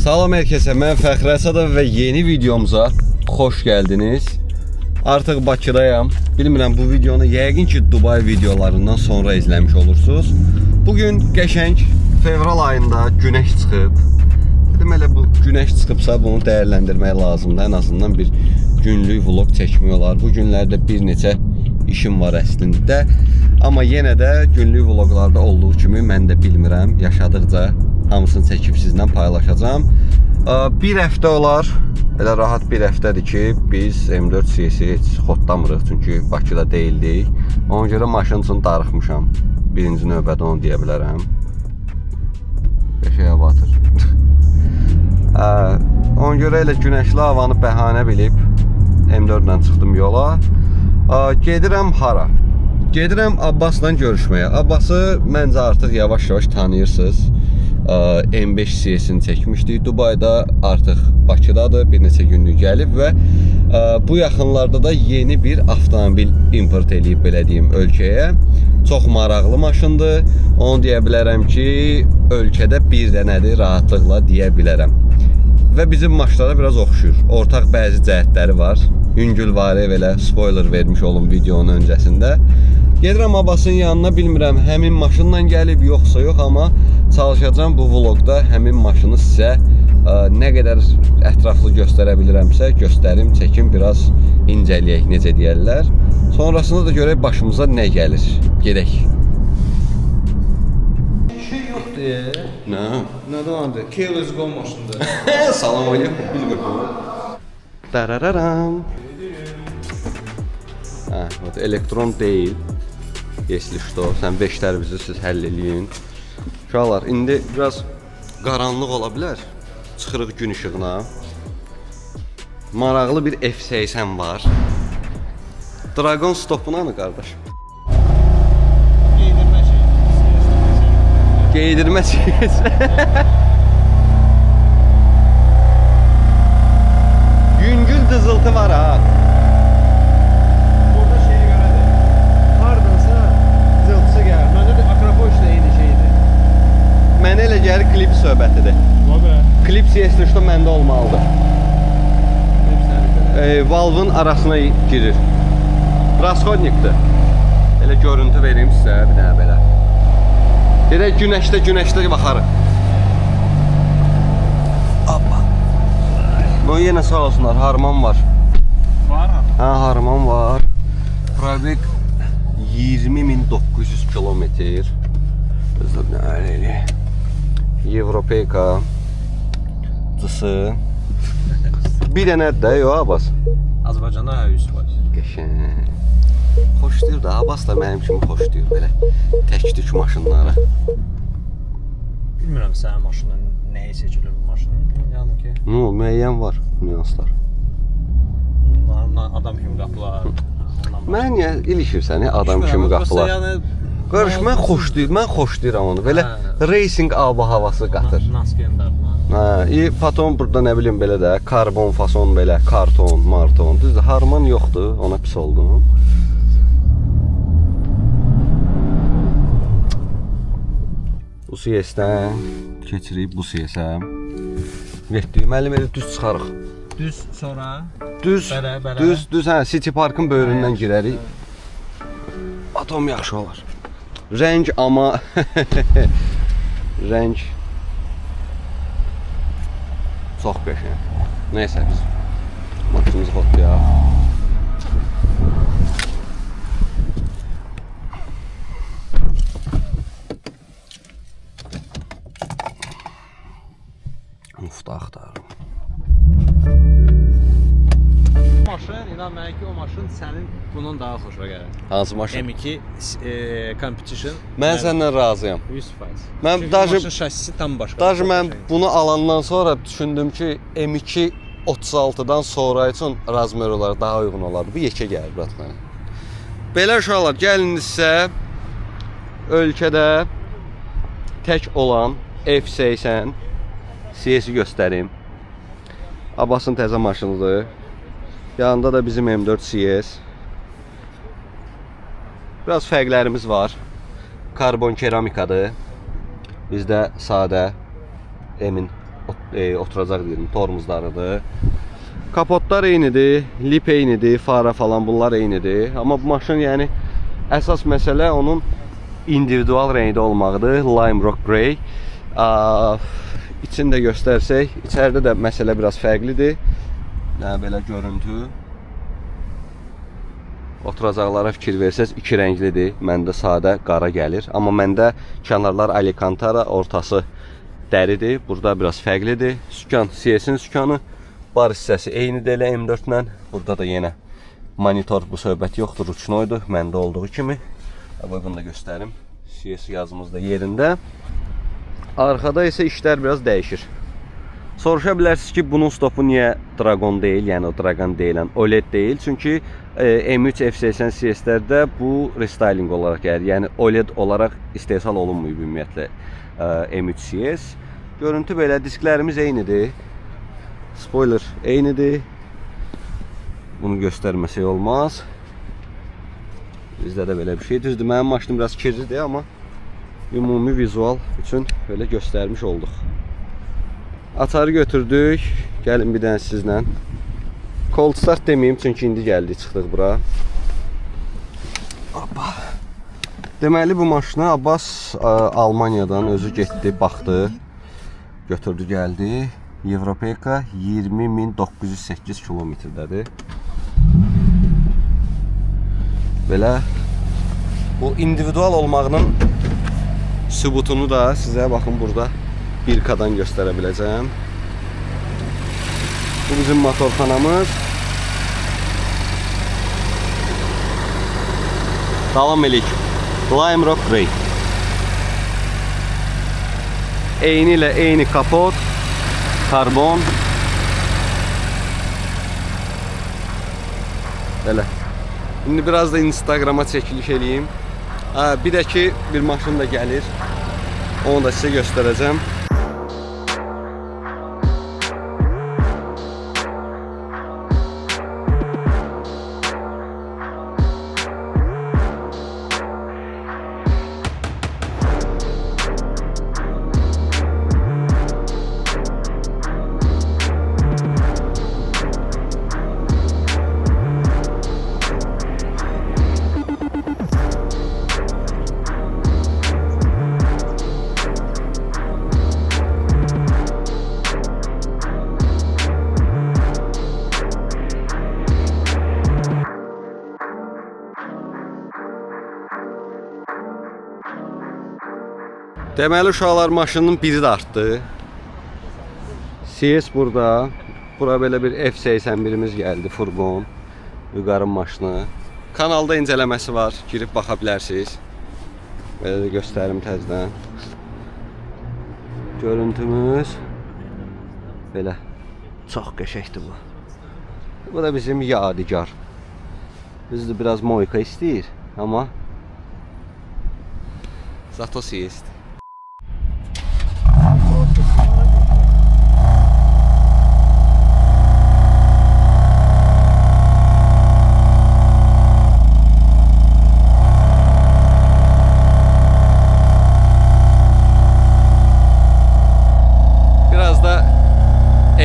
Salam herkese, mən Fəxri Əsədov və yeni videomuza xoş gəldiniz. Artıq Bakıdayam. Bilmirəm, bu videonu yəqin ki Dubai videolarından sonra izləmiş olursunuz. Bugün qəşəng fevral ayında günəş çıxıb. Dedim elə bu günəş çıxıbsa bunu dəyərləndirmək lazımdır. Ən azından bir günlük vlog çəkmək olar. Bu günlərdə bir neçə işim var əslində. Amma yenə də günlük vloglarda olduğu kimi mən də bilmirəm. Yaşadıqca hamısını çəkib sizlə paylaşacağım. Bir həftə olar, elə rahat bir həftədir ki, biz M4 CS-i heç xodlamırıq, çünki Bakıda deyildik. Ona görə maşın üçün darıxmışam. Birinci növbədə onu deyə bilərəm. Qəşəyə batır. Ona görə elə günəşli havanı bəhanə bilib M4 ilə çıxdım yola. Gedirəm hara? Gedirəm Abbasla görüşməyə. Abbası məncə artıq yavaş-yavaş tanıyırsınız. M5 CS-ini çəkmişdik. Dubayda artıq Bakıdadır, bir neçə günlük gəlib və bu yaxınlarda da yeni bir avtomobil import eləyib, belə deyim, ölkəyə. Çox maraqlı maşındır. Onu deyə bilərəm ki, ölkədə bir dənədir, rahatlıqla deyə bilərəm. Və bizim maşlara biraz oxşur. Ortaq bəzi cəhətləri var. Yüngülvari belə spoiler vermiş olum videonun öncəsində. Gedirəm Abbasın yanına, bilmirəm həmin maşınla gəlib yoxsa yox, amma çalışacağım bu vlogda həmin maşını sizə nə qədər ətraflı göstərə bilirəmsə göstərim, çəkim, biraz incələyək, necə deyərlər. Sonrasında da görək başımıza nə gəlir. Gedək. Şey yoxdur. Nə? Nədən adı? Keyless Go maşındır. Salam aleyküm. Bilmirəm. Darararam. Elektron deyil. Yesli şto. Sən 5-lər bizi siz həll eləyin. Uşaqlar, indi biraz qaranlıq ola bilər. Çıxırıq gün işığına. Maraqlı bir F80 var. Dragon stopuna mı qardaş? Geydirmə şey. Geydirmə şeysi. Yüngül dızıltı var ha. Burada şeyə görədir. Hardansa zıltısı gəlir. Məndə də Akropolis də eyni şeydir. Mənə elə gəlir klip söhbətidir. Vəbə. Klip CS-li şto məndə olmalıdır. Hepsini Valve'ın arasına girir. Raschodnikdir. Elə görüntü vereyim sizə bir dənə belə. Gedək günəşdə baxarıq. Abba. Bu yenə sağ olsunlar, harman var. var ha. Hə, harman var. Probek 20.900 kilometr. Evropeyka. Cısı. Bir dənədir də, yox Abbas? Azərbaycanda 100%. Qəşəng. Xoşlayır da, Abbas da mənim kimi xoşlayır belə tək-tük maşınları. Bilmirəm sənin maşından nəyi seçilir bu maşının? Yəni ki, Müəyyən var nüanslar. adam kimi qapılar. Mən niyə ilişirsən adam kimi qapılar? Qarış, mən xoşlayıram onu. Belə racing havası qatır. Hə, paton burada nə bilim belə də karbon fason belə, karton, marton. Düzdür, harman yoxdur, ona pis oldum. Bu CS-dən keçirik bu CS-ə. Getdik, müəllim elə düz çıxarıq. Düz sonra Düz, Bələ. düz, hə, City Parkın böyründən girərik. Atom yaxşı olar. Rəng amma rəng çox qəşəng. Nəysə biz maşınımızı xodlayaq. Ufda axtarım. maşın, inan mənə ki, o maşın sənin bunun daha xoşuna gəlir. Hansı maşın? M2 Competition. Mən səndən razıyam. 100%. Mən Çünki daşı maşın şasisi tam başqa. Daşı mən bunu alandan sonra düşündüm ki, M2 36-dan sonra üçün Razmerolar daha uyğun olardı. Bu yekə gəlir brat mənə. Belə uşaqlar, gəlin sizə ölkədə tək olan F80 CS-i göstərim. Abbasın təzə maşınıdır. Yanında da bizim M4 CS. Biraz fərqlərimiz var. Karbon keramikadır. Bizdə sadə M-in oturacaq deyirəm, tormozlarıdır. Kapotlar eynidir, lip eynidir, fara falan bunlar eynidir. Amma bu maşın yəni əsas məsələ onun individual rəngdə olmağıdır, Lime Rock Grey. İçini də göstərsək, içəridə də məsələ biraz fərqlidir. Belə görüntü. Oturacaqlara fikir versəz, iki rənglidir. Məndə sadə qara gəlir. Amma məndə kənarlar Alicantara, ortası dəridir. Burada biraz fərqlidir. Sükan, CS-in sükanı. Bar hissəsi eynidir elə M4 ilə. Burada da yenə monitor, bu söhbət yoxdur, ruchnoydur. Məndə olduğu kimi. Bunu da göstərim. CS yazımız da yerində. Arxada isə işlər biraz dəyişir. Soruşa bilərsiniz ki, bunun stopu niyə Dragon deyil, yəni o Dragon deyilən OLED deyil. Çünki M3 F80 CS-lərdə bu restyling olaraq gəlir. Yəni OLED olaraq istehsal olunmuyub ümumiyyətlə M3 CS. Görüntü belə, disklərimiz eynidir. Spoiler eynidir. Bunu göstərməsək olmaz. Bizdə də belə bir şey. Düzdür, mənim maşınım biraz kirlidir, amma ümumi vizual üçün belə göstərmiş olduq. Açarı götürdük. Gəlin bir dənə sizlə. Cold start deməyim, çünki indi gəldik, çıxdıq bura. Hoppa. Deməli, bu maşını Abbas Almaniyadan özü getdi, baxdı. Götürdü, gəldi. Evropeka 20.908 kilometrdədir. Belə bu individual olmağının sübutunu da sizə baxın burada 1K-dan göstərə biləcəm. Bu bizim motorxanamız. Davam elədik. Lime Rock Grey. Eyni ilə eyni kapot, karbon. Belə. İndi biraz da Instagrama çəkiliş eləyim. Bir də ki, bir maşın da gəlir. Onu da sizə göstərəcəm. Deməli, uşaqlar, maşının biri də artdı. CS burada. Bura belə bir F81'imiz gəldi, furgon. Vüqarın maşını. Kanalda incələməsi var, girib baxa bilərsiniz. Belə də göstərim təzdən. Görüntümüz belə. Çox qəşəkdir bu. Bu da bizim yadigar. Bizdə biraz moyka istəyir, amma zato CS'dir.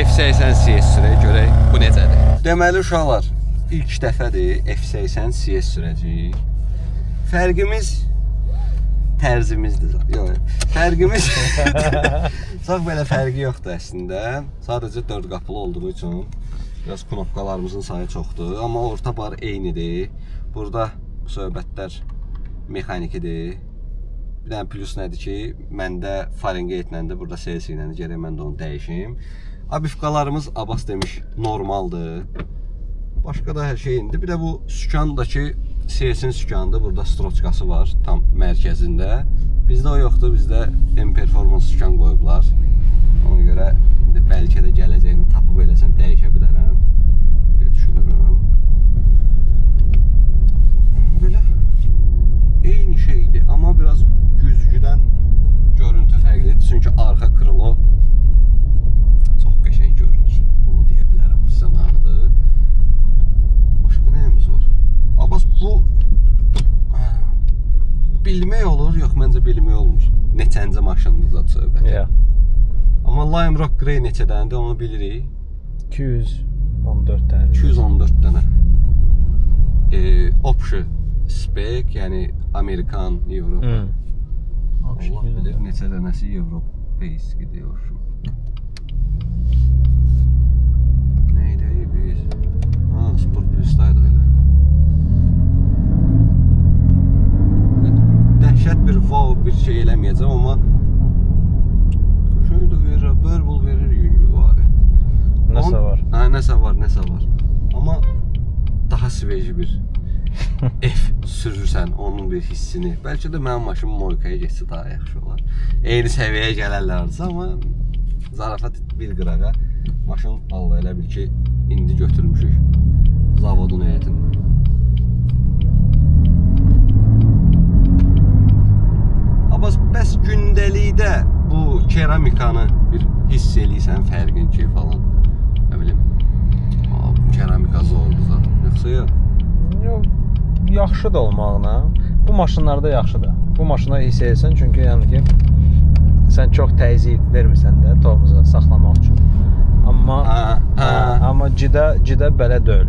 F80 CS sürək görək bu necədir. Deməli, uşaqlar, ilk dəfədir F80 CS sürəcəyik. Fərqimiz tərzimizdir. Yox, fərqimiz çox belə fərqi yoxdur əslində. Sadəcə 4 qapılı olduğu üçün biraz knopkalarımızın sayı çoxdur, amma orta bar eynidir. Burada bu söhbətlər mexanikidir. Bir dənə plus nədir ki, məndə Fahrenheit ilə də, burada CS ilə də gərək mən də onu dəyişim. Abifkalarımız Abbas demiş normaldır. Başqa da hər şey indi. Bir də bu sükandakı CS-in sükanıdır. Burada stroçkası var tam mərkəzində. Bizdə o yoxdur. Bizdə M-Performance sükan qoyublar. Ona görə indi bəlkə də gələcəyini tapıb eləsəm dəyişə bilərəm. Düşünürüm. Belə eyni şeydir. Amma biraz güzgüdən görüntü fərqlidir. Çünki arxa krilo çox qəşəng görünür. Bunu deyə bilərəm. Sizə nağıdır. Başqa nəyimiz var? Abbas, bu bilmək olur, yox, məncə bilmək olmur. Neçəncə maşındır zat söhbəti. Amma Lime Rock Grey neçədəndir onu bilirik. 214 dənə. 214 dənə. Option spec, yəni Amerikan, Avropa. Allah bilir neçə dənəsi Avropa base gidiyor. Neydi biz? Ha, Sport Plus'daydı elə. Dəhşət bir wow bir şey eləməyəcəm, amma şöyle verir, Burbul verir yüngül var. Nəsə var. Ha, nəsə var. Amma daha sveji bir F sürürsən onun bir hissini. Bəlkə də mənim maşınım Moykaya getsə daha yaxşı olar. Eyni səviyyəyə gələrlərsə, amma zarafat bir qırağa maşın Allah elə bil ki indi götürmüşük zavodun həyətindən. Abbas, bəs gündəlikdə bu keramikanı bir hiss eləyirsən fərqin ki falan. Nə bilim. Keramika zordur zaten. Yoxsa yox? Yox, yaxşı da olmağına. Bu maşınlarda yaxşıdır. Bu maşına hiss edirsən çünki yəni ki sən çox təzyiq vermirsən də tormoza saxlamaq üçün. Amma cidə belə deyil.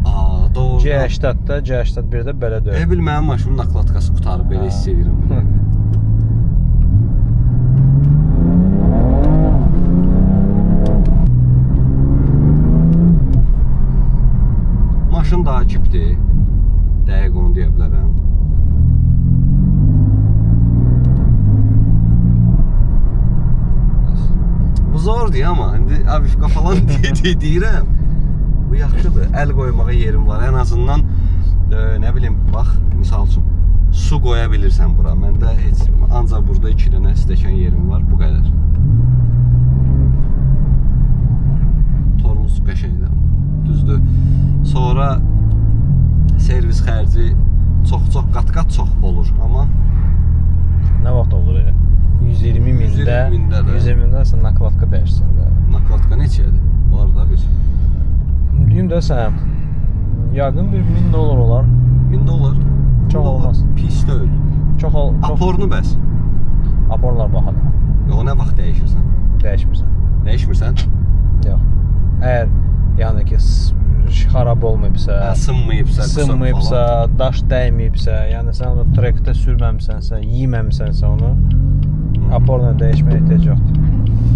Doğru. C80-də, C81-də belə deyil. Bil mənim maşımın naklatkası qutarıb belə hiss edirəm. Maşın daha kipdir. Dəqiq onu deyə bilərəm. Bu zordur amma indi avifka falan deyirəm. Bu yaxşıdır. Əl qoymağa yerim var. Ən azından nə bilim, bax, misal üçün su qoya bilirsən bura. Məndə heç ancaq burada 2 dənə stəkan yerim var, bu qədər. Tormuz qəşəngdir. Düzdür. Sonra servis xərci çox qat-qat çox olur, amma nə vaxt olur ya? 120 mində 120 mində sən naklatka dəyişsən də. Naklatka neçədir? Var da bir. Deyim də sən yaqın bir $1000 olar. $1000? Çox olmaz. Pis deyil. Çox. Aporunu bəs? Aporlar bahadır. Yox, nə vaxt dəyişirsən? Dəyişmirsən? Yox. Əgər yəni ki xarab olmayıbsa, sınmayıbsa, daş dəyməyibsə, yəni sən onu trekdə sürməmisənsə, yeməmisənsə onu aporla dəyişməyə ehtiyac yoxdur.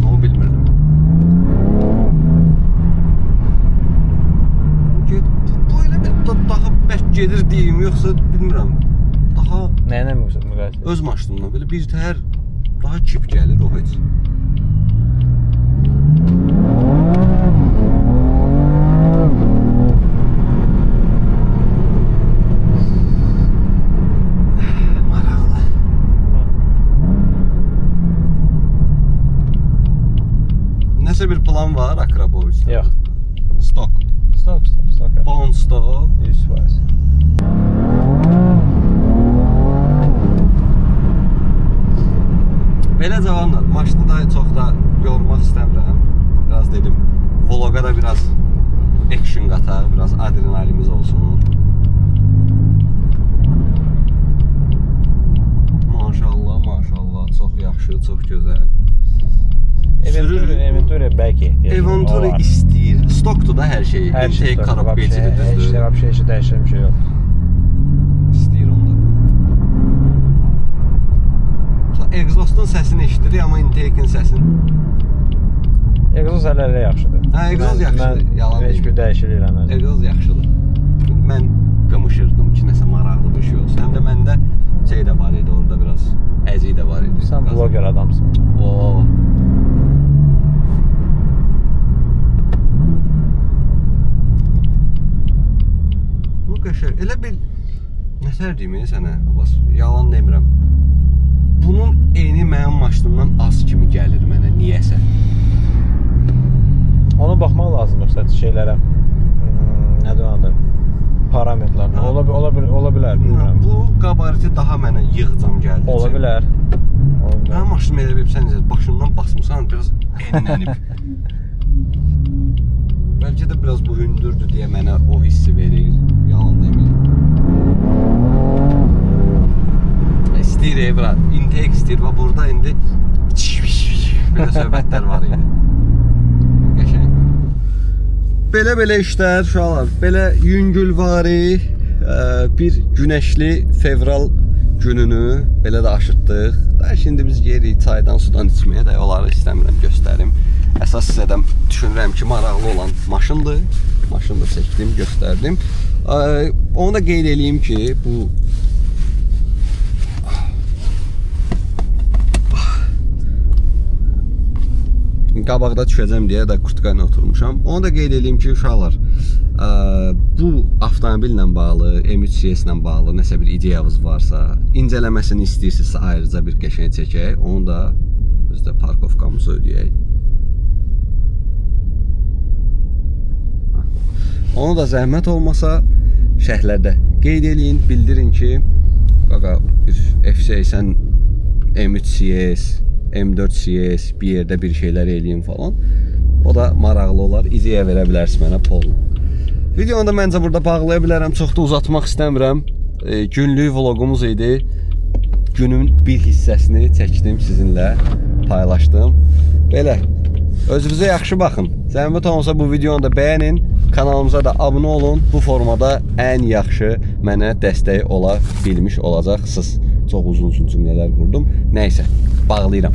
Onu bilmirdim. Bu elə bir daha bərk gedir deyim, yoxsa bilmirəm. Daha nəyinə müqayisə? Öz maşınımla belə bir təhər daha kip gəlir o heç. Nəsə bir plan var Akrapoviçdə? Yox. Stok. Bond stok. 100%. Belə cavanlar, maşını da çox da yormaq istəmirəm. Biraz dedim, vloga da biraz action qataq, biraz adrenalimiz olsun. Maşallah, çox yaxşı, çox gözəl. Eventura bəlkə ehtiyac. Eventura istəyir. Stokdur da hər şey. Intake karab geçidir, düzdür. Heç şey dəyişən bir şey yox. İstəyir onda. Egzostun səsini eşidirik, amma intake'in səsini. Egzoz hələ yaxşıdır. Hə, egzoz yaxşıdır. Yalan deyil. Heç bir dəyişiklik eləmədim. Egzoz yaxşıdır. Mən qımışırdım ki, nəsə maraqlı bir şey olsun. Həm də məndə şey də var idi, orada biraz əzik də var idi. Sən vlogger adamsın. Bu qəşəng. Elə bil nətər deyim sənə, Abbas? Yalan demirəm. Bunun eyni mənim maşınımdan az kimi gəlir mənə, niyəsə. Ona baxmaq lazım yoxsa şeylərə. Nədir adı? Parametrlərə. Ola bilər, bilmirəm. Bu qabariti daha mənə yığcam gəldi. Ola bilər. Mənim maşınım elə bilib sən başından basmısan, biraz enlənib. Bəlkə də biraz bu hündürdür deyə mənə o hissi verir. Yalan deməyim. İstəyir bura, intake istəyir və burada indi belə söhbətlər var idi. belə işlər uşaqlar. Belə yüngülvari bir güneşli fevral gününü belə də aşırtdıq. Da şimdi biz geri çaydan, sudan içməyə də onları istəmirəm göstərim. Əsas sizə də düşünürəm ki, maraqlı olan maşındır. Maşını da çəkdim, göstərdim. Onu da qeyd edeyim ki, bu qabaqda düşəcəm deyə də kurtkayla oturmuşam. Onu da qeyd edeyim ki, uşaqlar, bu avtomobillə bağlı, M3CS ilə bağlı nəsə bir ideyavız varsa, incələməsini istəyirsinizsə ayrıca bir qəşəng çəkək. Onu da biz də parkovkamızı ödəyək. Onu da zəhmət olmasa şərhlərdə qeyd edin, bildirin ki, qaqa bir F80 M3CS, M4CS bir yerdə bir şeylər eləyin falan. O da maraqlı olar. İdeya verə bilərsiniz mənə pol. Videonu da məncə burada bağlaya bilərəm. Çox da uzatmaq istəmirəm. Günlük vlogumuz idi. Günün bir hissəsini çəkdim sizinlə, paylaşdım. Belə. Özünüzə yaxşı baxın. Zəhmət olmasa bu videonu da bəyənin. Kanalımıza da abunə olun. Bu formada ən yaxşı mənə dəstək ola bilmiş olacaqsınız. Çox uzun cümlələr qurdum. Nəysə, bağlayıram.